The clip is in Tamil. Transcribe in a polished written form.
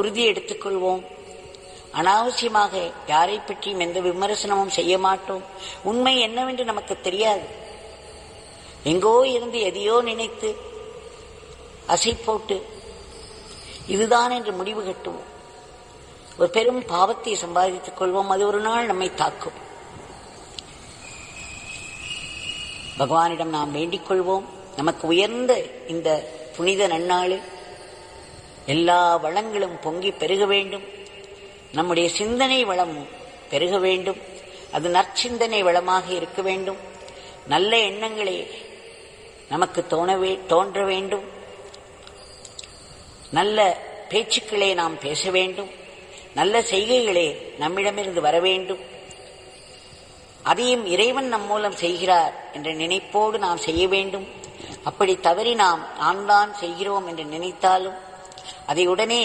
உறுதி எடுத்துக்கொள்வோம். அனாவசியமாக யாரை பற்றியும் எந்த விமர்சனமும் செய்ய மாட்டோம். உண்மை என்னவென்று நமக்கு தெரியாது. எங்கோ இருந்து எதையோ நினைத்து அசை போட்டு இதுதான் என்று முடிவு கட்டுவோம். ஒரு பெரும் பாவத்தை சம்பாதித்துக் கொள்வோம். அது ஒரு நாள் நம்மை தாக்கும். பகவானிடம் நாம் வேண்டிக் கொள்வோம். நமக்கு உயர்ந்த இந்த புனித நன்னாளில் எல்லா வளங்களும் பொங்கி பெருக வேண்டும். நம்முடைய சிந்தனை வளம் பெருக வேண்டும். அது நற்சிந்தனை வளமாக இருக்க வேண்டும். நல்ல எண்ணங்களே நமக்கு தோன்ற வேண்டும். நல்ல பேச்சுக்களே நாம் பேச வேண்டும். நல்ல செய்கைகளே நம்மிடமிருந்து வர வேண்டும். அதையும் இறைவன் நம் மூலம் செய்கிறார் என்ற நினைப்போடு நாம் செய்ய வேண்டும். அப்படி தவறி நாம் தான் செய்கிறோம் என்று நினைத்தாலும் அதை உடனே